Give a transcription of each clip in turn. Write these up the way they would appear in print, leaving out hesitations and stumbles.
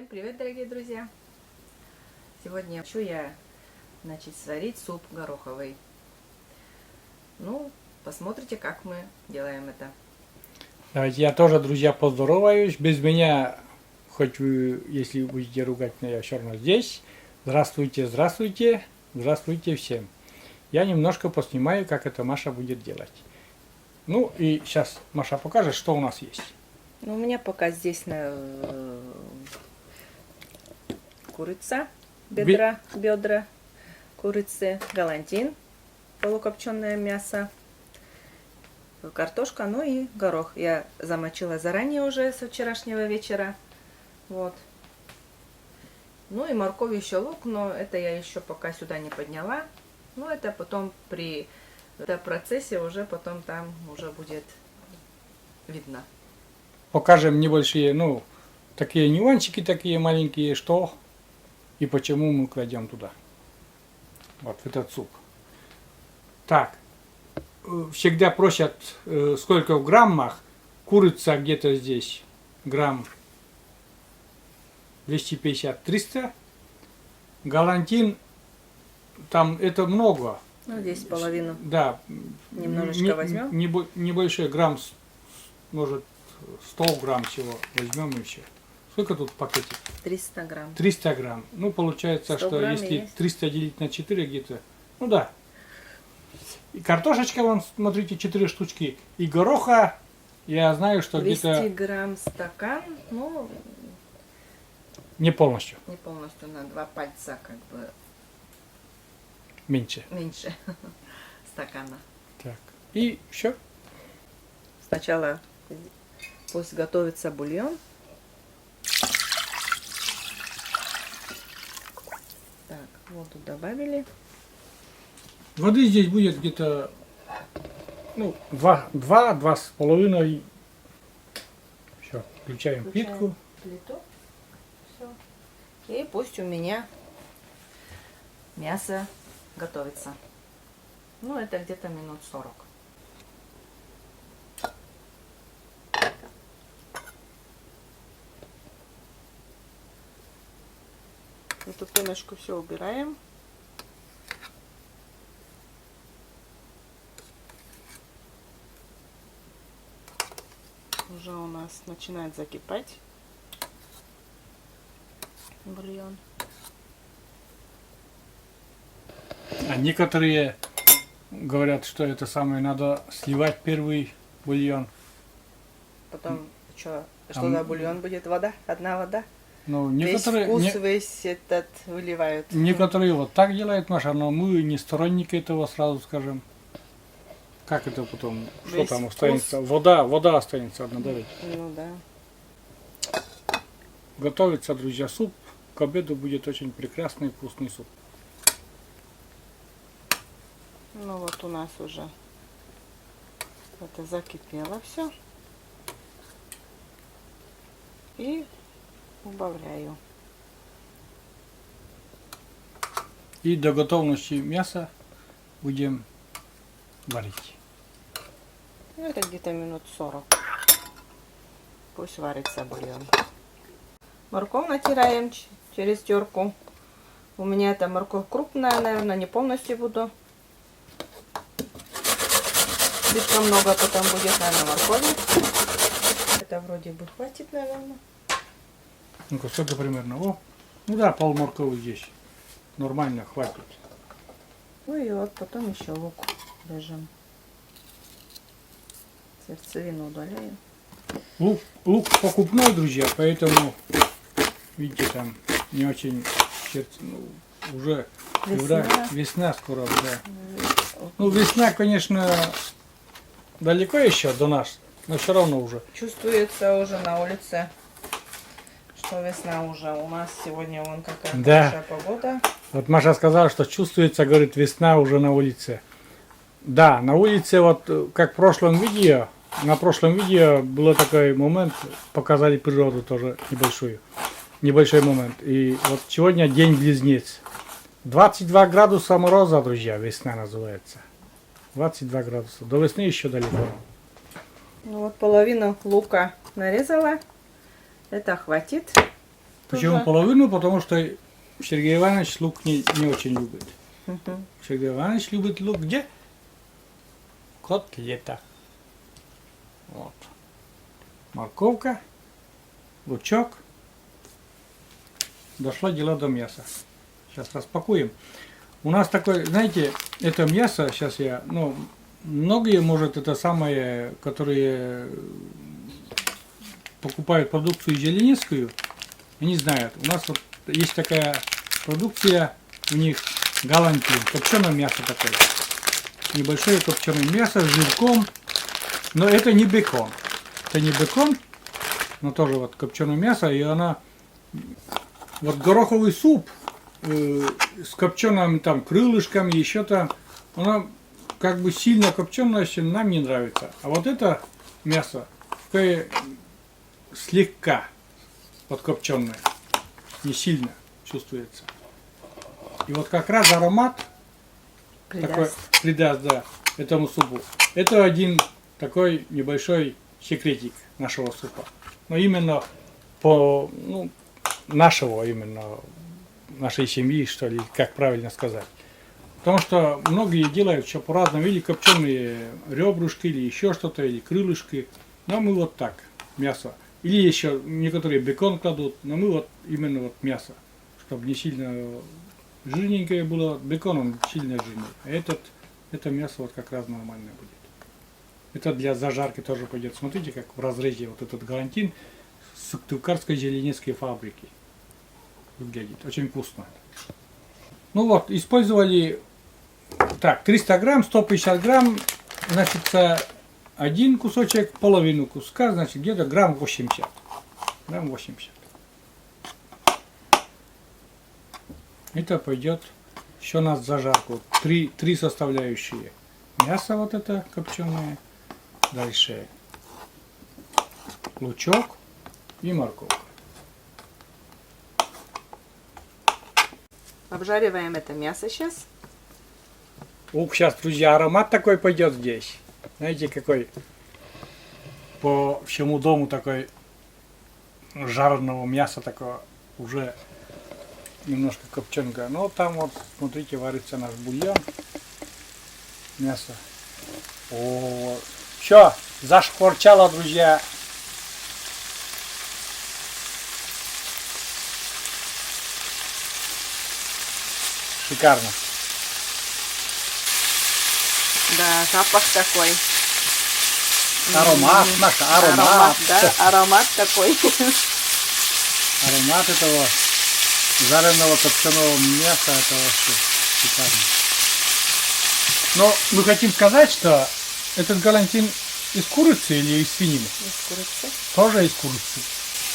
Всем привет, дорогие друзья! Сегодня хочу я сварить суп гороховый. Ну, посмотрите, как мы делаем это. Давайте я тоже, друзья, поздороваюсь. Без меня, хоть вы, если будете ругать, но я все равно здесь. Здравствуйте, здравствуйте, здравствуйте всем. Я немножко поснимаю, как это Маша будет делать. Ну и сейчас Маша покажет, что у нас есть. Ну, у меня пока здесь курица, бедра курицы, галантин, полукопченое мясо, картошка, ну и горох. Я замочила заранее уже со вчерашнего вечера. Вот. Ну и морковь, еще лук, но это я еще пока сюда не подняла. Ну это потом при процессе уже потом там уже будет видно. Покажем небольшие, такие нюансики, такие маленькие, что и почему мы кладем туда. Вот в этот суп. Так, всегда просят, сколько в граммах. Курица где-то здесь грамм 250-300. Галантин, там это много. Ну, здесь половину. Да. Немножечко возьмем. Небольшой грамм, может 100 грамм всего возьмем и все. Сколько тут пакетик? 300 грамм. 300 грамм. Ну, получается, что если есть. 300 делить на 4 где-то, ну да. И картошечка, вон, смотрите, 4 штучки. И гороха, я знаю, что 200 где-то... грамм стакан, ну... Не полностью. Не полностью, на 2 пальца, как бы... Меньше. Меньше стакана. Так. И все. Сначала пусть готовится бульон. Так, воду добавили. Воды здесь будет где-то, 2,5. Все, включаем плитку. Плиту. Все. И пусть у меня мясо готовится. Ну, это где-то минут 40. Эту пеночку все убираем. Уже у нас начинает закипать бульон. А некоторые говорят, что это самое, надо сливать первый бульон. Потом что за бульон будет? Вода? Одна вода? Ну, Весь вкус, весь этот выливают. Некоторые вот так делают, Маша, но мы не сторонники этого, сразу скажем. Как это потом? Что там останется? Вода останется одна, да ведь? Ну да. Готовится, друзья, суп. К обеду будет очень прекрасный вкусный суп. Ну вот у нас уже это закипело все. И убавляю. И до готовности мяса будем варить. Ну, это где-то минут 40. Пусть варится бульон. Морковь натираем через терку. У меня эта морковь крупная, наверное, не полностью буду. Слишком много потом будет, наверное, моркови. Это вроде бы хватит, наверное. Ну-ка, сколько примерно? О, ну да, пол моркови здесь. Нормально, хватит. Ну и вот потом еще лук режем. Сердцевину удаляю. Лук покупной, друзья, поэтому, видите, там не очень уже весна скоро, да. Ну, весна, конечно, далеко еще до нас, но все равно уже. Чувствуется уже на улице, что весна уже. У нас сегодня вон какая хорошая погода. Вот Маша сказала, что чувствуется, говорит, весна уже на улице. Да, на улице, вот как в прошлом видео, на прошлом видео был такой момент, показали природу тоже небольшой момент. И вот сегодня день-близнец. 22 градуса мороза, друзья, весна называется. 22 градуса. До весны еще далеко. Ну вот половину лука нарезала. Это хватит. Почему Тоже. половину? Потому что Сергей Иванович лук не очень любит. Мгм. Сергей Иванович любит лук где? Котлета. Вот. Морковка, лучок. Дошло дело до мяса. Сейчас распакуем. У нас такой, знаете, это мясо, сейчас я, ну, многие, может, это самые, которые покупают продукцию зеленецкую, они знают. У нас вот есть такая продукция, у них галантин, копченое мясо такое. Небольшое копченое мясо с жирком, но это не бекон. Это не бекон, но тоже вот копченое мясо, и она, вот гороховый суп с копчеными там крылышками, еще там, она как бы сильно копченая, нам не нравится. А вот это мясо такое слегка подкопченое, не сильно чувствуется. И вот как раз аромат такой придаст, да, этому супу. Это один такой небольшой секретик нашего супа. Но именно по, ну, нашего, именно нашей семьи, что ли, как правильно сказать. Потому что многие делают все по-разному, или копченые ребрышки, или еще что-то, или крылышки. Но мы вот так, мясо. Или еще некоторые бекон кладут, но мы вот именно вот мясо, чтобы не сильно жирненькое было. Бекон он сильно жирный, а это мясо вот как раз нормальное будет. Это для зажарки тоже пойдет. Смотрите, как в разрезе вот этот галантин с Сыктывкарской зеленецкой фабрики выглядит. Очень вкусно. Ну вот, использовали так, 300 грамм, 150 грамм, значит, один кусочек, половину куска, значит, где-то грамм 80. Грамм 80. Это пойдет еще на зажарку. Три составляющие. Мясо вот это копченое. Дальше лучок и морковка. Обжариваем это мясо сейчас. Ух, сейчас, друзья, аромат такой пойдет здесь. Знаете, какой по всему дому такой жареного мяса такого уже немножко копченка. Но там вот, смотрите, варится наш бульон. Мясо. О, все, зашкварчало, друзья. Шикарно. Да, запах такой. Аромат, наш аромат. Да, аромат такой. Аромат этого жареного копченого мяса, это вообще шикарно. Но мы хотим сказать, что этот галантин из курицы или из свинины? Из курицы. Тоже из курицы.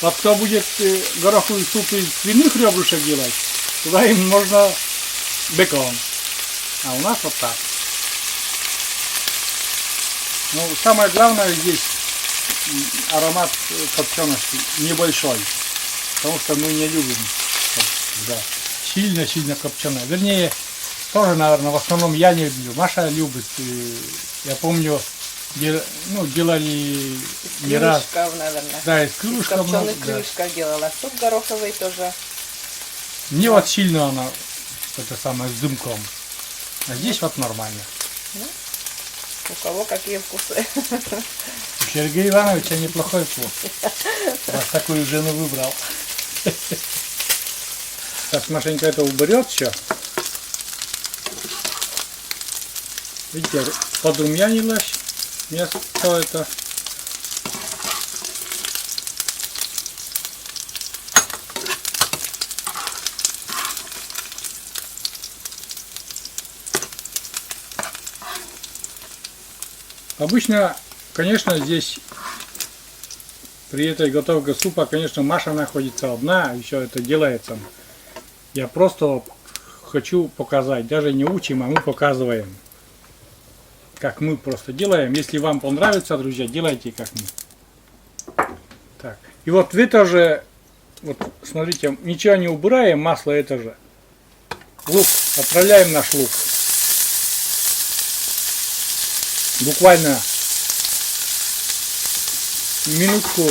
Вот кто будет гороховый суп из свиных ребрышек делать, туда им можно бекон. А у нас вот так. Ну, самое главное здесь аромат копчености небольшой. Потому что мы не любим, да, сильно-сильно копченое. Вернее, тоже, наверное, в основном я не люблю. Маша любит. И я помню, делали не раз. Крылышков, наверное. Да, из крылышков. Из копченых крылышков делала. Суп гороховый тоже. Не вот сильно она, это самое, с дымком. А здесь вот нормально. У кого какие вкусы. У Сергея Ивановича неплохой вкус. Раз такую жену выбрал. Сейчас Машенька это уберет все. Видите, подрумянилось мясо это. Обычно, конечно, здесь при этой готовке супа, конечно, Маша находится одна, еще это делается. Я просто хочу показать, даже не учим, а мы показываем, как мы просто делаем. Если вам понравится, друзья, делайте как мы. Так, и вот в это же, вот смотрите, ничего не убираем, масло это же. Лук, отправляем наш лук. Буквально минутку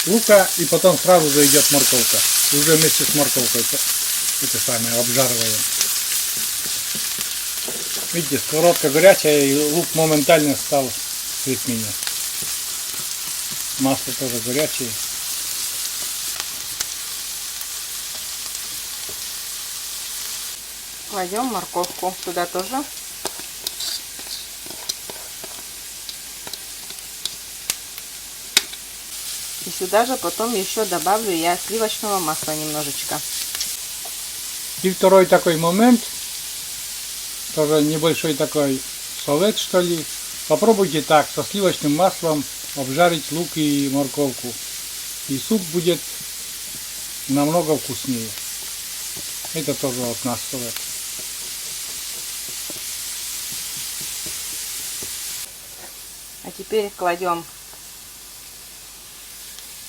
лука, и потом сразу же идет морковка. И уже вместе с морковкой это самое обжариваем. Видите, сковородка горячая и лук моментально стал цветными. Масло тоже горячее. Кладем морковку туда тоже. И сюда же потом еще добавлю я сливочного масла немножечко. И второй такой момент, тоже небольшой такой совет, что ли. Попробуйте так, со сливочным маслом обжарить лук и морковку. И суп будет намного вкуснее. Это тоже от нас совет. А теперь кладем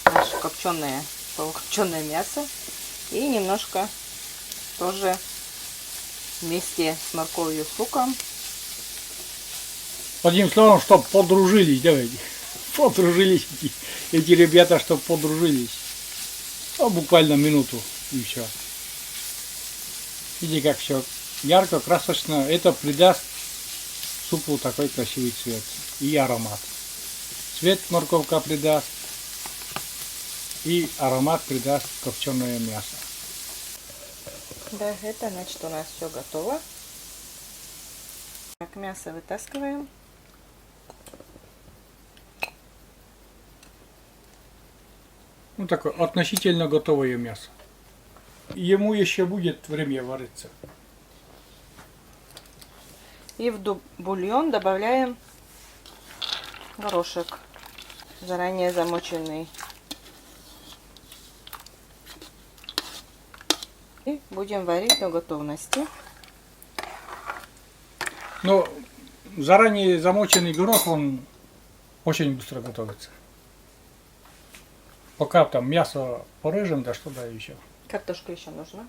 наше копченое, полукопченое мясо и немножко тоже вместе с морковью, с луком. Одним словом, чтобы подружились, давайте. Подружились эти ребята, чтобы подружились. Ну, буквально минуту и все. Видите, как все ярко, красочно. Это придаст супу такой красивый цвет и аромат. Цвет морковка придаст и аромат придаст копченое мясо. Да, это значит у нас все готово. Так, мясо вытаскиваем. Ну, такое относительно готовое мясо. Ему еще будет время вариться. И в бульон добавляем горошек, заранее замоченный. И будем варить до готовности. Но заранее замоченный горох, он очень быстро готовится. Пока там мясо порежем, да что да еще. Картошка еще нужна.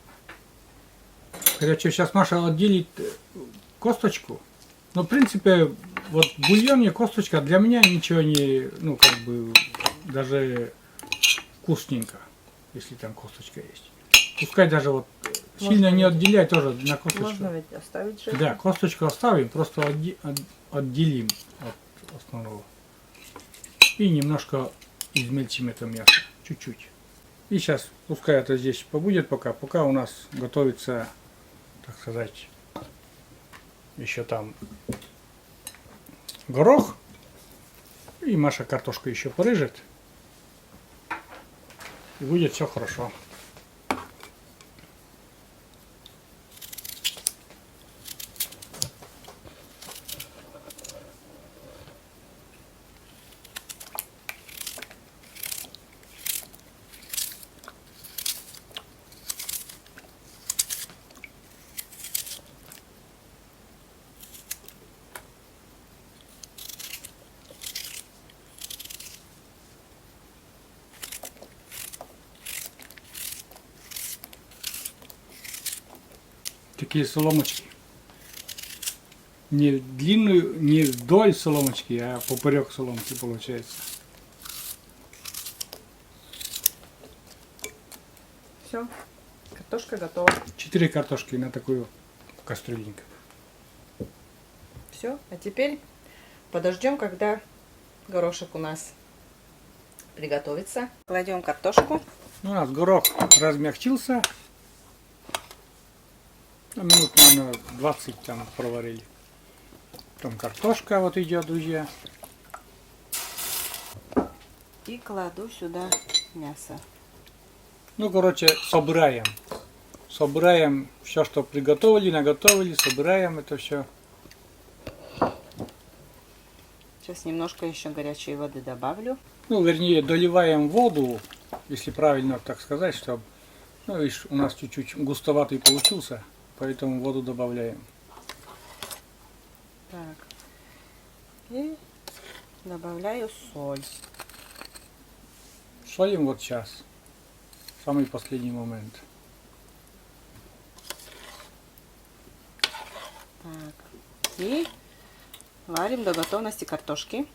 Короче, сейчас Маша отделит косточку. Но в принципе, вот в бульоне косточка для меня ничего не, ну как бы, даже вкусненько, если там косточка есть. Пускай даже вот сильно не отделять тоже на косточку. Можно ведь оставить же. Да, косточку оставим, просто отделим от основного. И немножко измельчим это мясо, чуть-чуть. И сейчас пускай это здесь побудет пока у нас готовится, так сказать, еще там горох. И Маша картошку еще порежет. И будет все хорошо. Такие соломочки. Не длинную, не вдоль соломочки, а поперек соломки получается. Все, картошка готова. 4 картошки на такую кастрюленьку. Все, а теперь подождем, когда горошек у нас приготовится. Кладем картошку. У нас горох размягчился. Минут, наверное, 20 там проварили. Там картошка вот идет, друзья. И кладу сюда мясо. Ну, короче, собираем. Собираем все, что приготовили, наготовили, собираем это все. Сейчас немножко еще горячей воды добавлю. Ну, вернее, доливаем воду, если правильно так сказать, чтобы, ну, видишь, у нас чуть-чуть густоватый получился, поэтому воду добавляем. Так. И добавляю соль. Солим вот сейчас. Самый последний момент. Так. И варим до готовности картошки.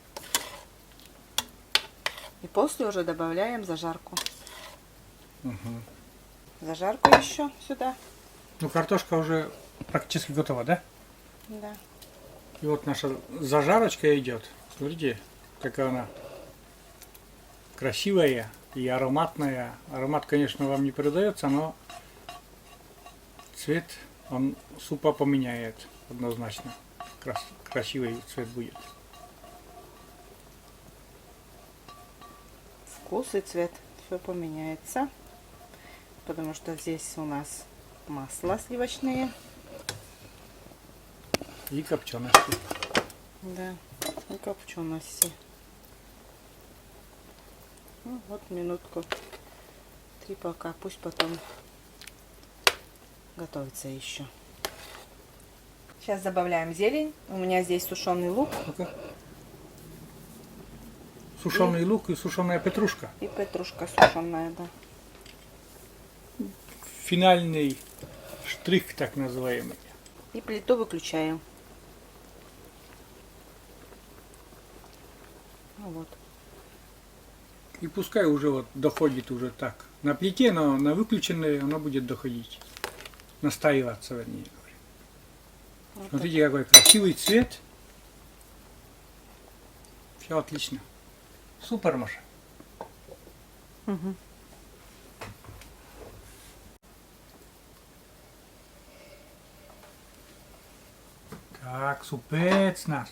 И после уже добавляем зажарку. Угу. зажарку еще сюда. Ну, картошка уже практически готова, да? Да. И вот наша зажарочка идет. Смотрите, какая она красивая и ароматная. Аромат, конечно, вам не передается, но цвет он супа поменяет однозначно. Красивый цвет будет. Вкус и цвет все поменяется, потому что здесь у нас масло сливочное. И копчености. Да, и копчености. Ну, вот минутку 3 пока, пусть потом готовится еще. Сейчас добавляем зелень. У меня здесь сушеный лук Ну-ка. Сушеный лук и сушеная петрушка. и петрушка сушеная, да. Финальный штрих, так называемый. И плиту выключаем. Ну вот. И пускай уже вот доходит уже так. На плите, но на выключенной оно будет доходить. Настаиваться, вернее говоря. Вот Смотрите, какой красивый цвет. Все отлично. Супер, Маша. так. Мгм. Так, супец наш.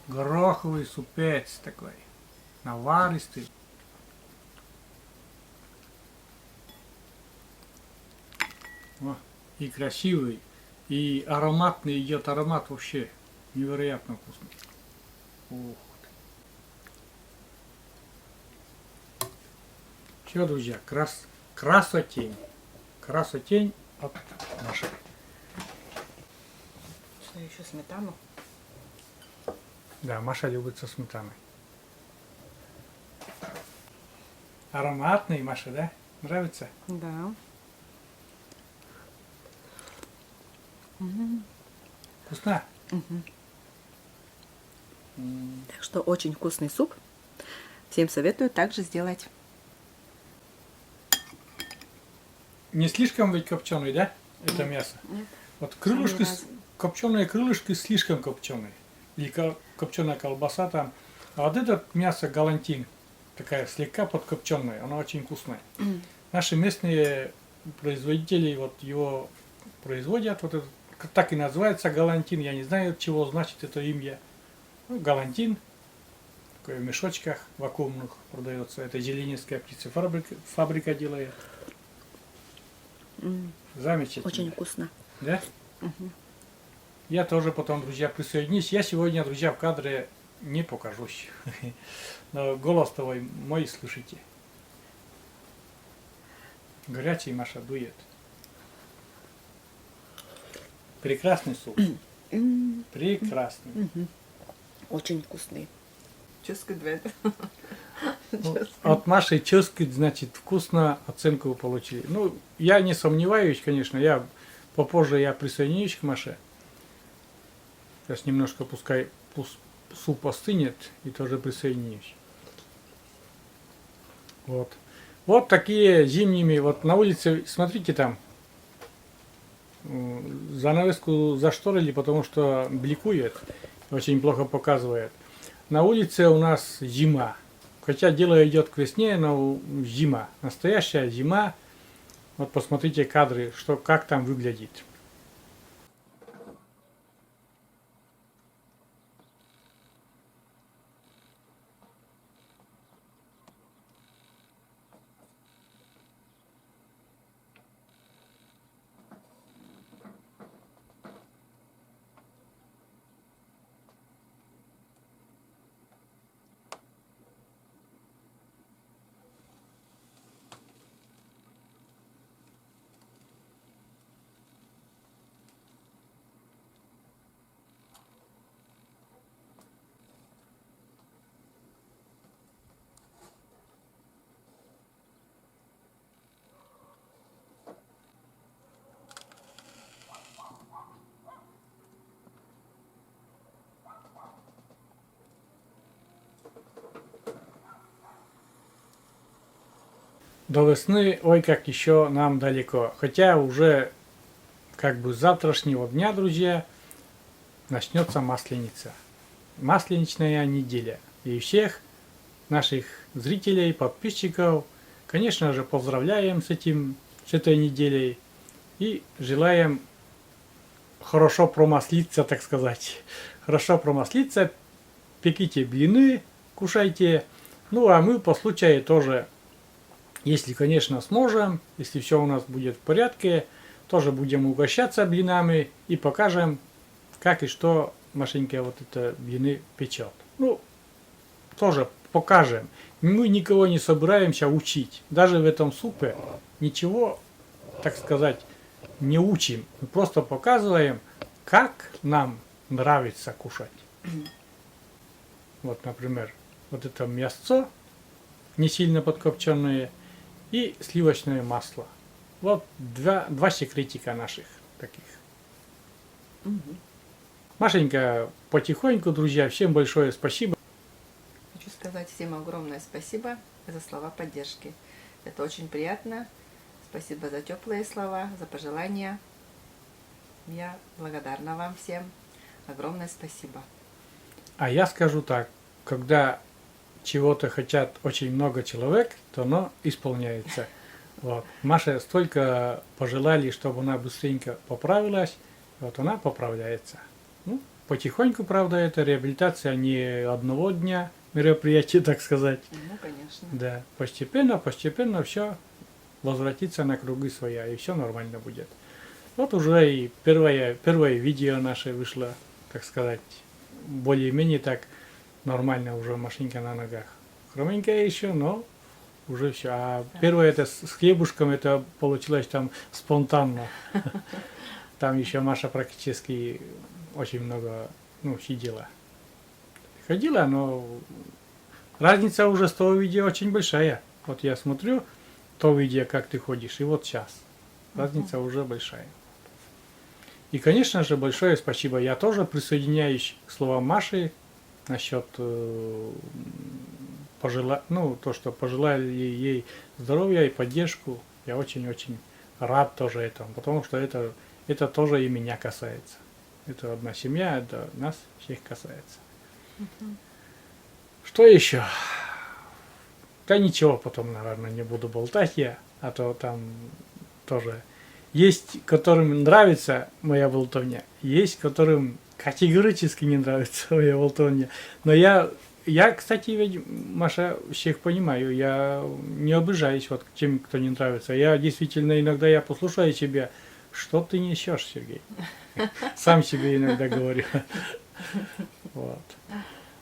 Гороховый супец такой. Наваристый. О, и красивый, и ароматный идет аромат вообще. Невероятно вкусный. Ух ты. Все, друзья, красотень. Красотень от нашей. Что еще сметану? Да, Маша любит со сметаной. Ароматный, Маша, да? Нравится? Да. Вкусно? Так что очень вкусный суп. Всем советую также сделать. Не слишком ведь копченый, да? Это мясо. Нет. Вот крылышки, Самый разный. копченые крылышки слишком копченые. Или копченая колбаса там. А вот это мясо галантин, такая слегка подкопченая, она очень вкусная. Наши местные производители вот его производят, вот этот, так и называется галантин. Я не знаю, чего значит это имя. Ну, галантин, такой в мешочках вакуумных продается. Это Зеленинская птицефабрика делает. Замечательно. Очень вкусно. Да? Я тоже потом, друзья, присоединюсь. Я сегодня, друзья, в кадре не покажусь. Но голос твой мой слышите. Горячий, Маша, дует. Прекрасный суп. Прекрасный. Очень вкусный. Чувствую. Ну, от Маши ческать, значит, вкусно оценку вы получили. Ну, я не сомневаюсь, конечно, я попозже я присоединюсь к Маше. Сейчас немножко пускай суп остынет и тоже присоединюсь. Вот. Вот такие зимними, вот на улице, смотрите там, занавеску зашторили, потому что бликует, очень плохо показывает. На улице у нас зима. Хотя дело идет к весне, но зима. Настоящая зима. Вот посмотрите кадры, что, как там выглядит. до весны, ой, как еще нам далеко. Хотя уже как бы с завтрашнего дня, друзья, начнется Масленица. Масленичная неделя. И всех наших зрителей, подписчиков, конечно же, поздравляем с этой неделей и желаем хорошо промаслиться, так сказать. Хорошо промаслиться, пеките блины, кушайте. Ну, а мы по случаю тоже, если, конечно, сможем, если все у нас будет в порядке, тоже будем угощаться блинами и покажем, как и что Машенька вот это блины печет. Ну, тоже покажем. Мы никого не собираемся учить. Даже в этом супе ничего, так сказать, не учим. Мы просто показываем, как нам нравится кушать. Вот, например, вот это мясо, не сильно подкопченное, и сливочное масло. Вот два секретика наших таких. Машенька, потихоньку, друзья, всем большое спасибо. Хочу сказать всем огромное спасибо за слова поддержки. Это очень приятно. Спасибо за теплые слова, за пожелания. Я благодарна вам всем. Огромное спасибо. А я скажу так, когда чего-то хотят очень много человек, то оно исполняется. Вот. Маше столько пожелали, чтобы она быстренько поправилась, вот она поправляется. Ну, потихоньку, правда, это реабилитация не одного дня мероприятия, так сказать. Ну, конечно. Да, постепенно все возвратится на круги своя, и все нормально будет. Вот уже и первое видео наше вышло, так сказать, более-менее так нормально уже Машенька на ногах. Хроменькая еще, но уже все. А первое это с хлебушком, это получилось там спонтанно. Там еще Маша практически очень много, сидела. Ходила, но разница уже с того видео очень большая. Вот я смотрю то видео, как ты ходишь, и вот сейчас. Разница уже большая. И, конечно же, большое спасибо. Я тоже присоединяюсь к словам Маши насчет то, что пожелали ей здоровья и поддержку. Я очень-очень рад тоже этому, потому что это тоже и меня касается. Это одна семья, это нас всех касается. Что еще? Да ничего, потом, наверное, не буду болтать я, а то там тоже есть, которым нравится моя болтовня, есть, которым категорически не нравится моя болтовня. Но я, кстати, ведь, Маша, всех понимаю, я не обижаюсь вот к тем, кто не нравится. Я действительно иногда я послушаю себя, что ты несешь, Сергей. Сам себе иногда говорю. Вот.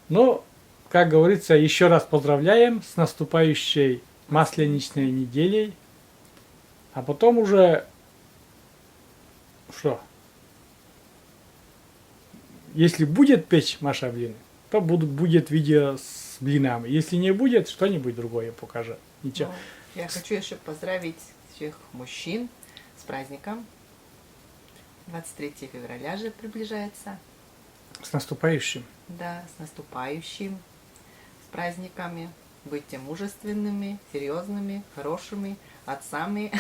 Ну, как говорится, еще раз поздравляем с наступающей Масленичной неделей. А потом уже что? Если будет печь Маша блины, то будет видео с блинами. Если не будет, что-нибудь другое покажу. Ничего. Ну, я хочу еще поздравить всех мужчин с праздником. 23 февраля же приближается. С наступающим. Да, с наступающим, с праздниками. Будьте мужественными, серьезными, хорошими отцами,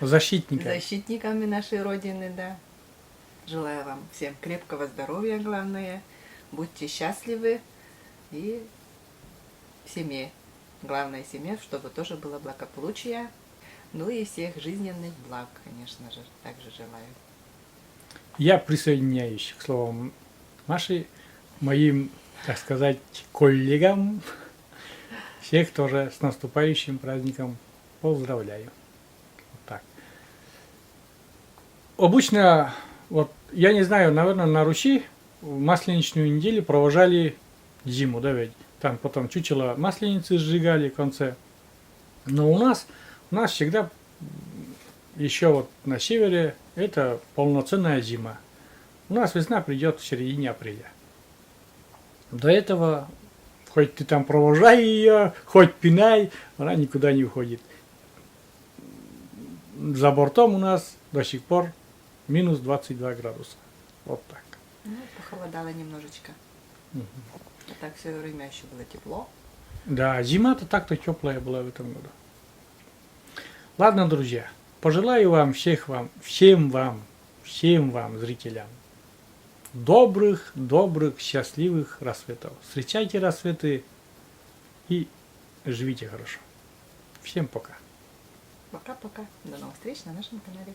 защитниками нашей Родины, да. Желаю вам всем крепкого здоровья, главное. Будьте счастливы и в семье. Главное, семье, чтобы тоже было благополучие. Ну и всех жизненных благ, конечно же, также желаю. Я присоединяюсь к словам Маши, моим, так сказать, коллегам. Всех тоже с наступающим праздником поздравляю. Вот так. Обычно, вот, я не знаю, наверное, на Руси в Масленичную неделю провожали зиму, да ведь? Там потом чучело Масленицы сжигали в конце. Но у нас всегда еще вот на севере это полноценная зима. У нас весна придет в середине апреля. До этого, хоть ты там провожай ее, хоть пинай, она никуда не уходит. За бортом у нас до сих пор минус 22 градуса. Вот так. Ну, похолодало немножечко. А так все время еще было тепло. Да, зима-то так-то теплая была в этом году. Ладно, друзья, пожелаю вам, всем вам, зрителям, добрых, счастливых рассветов. Встречайте рассветы и живите хорошо. Всем пока. Пока-пока. До новых встреч на нашем канале.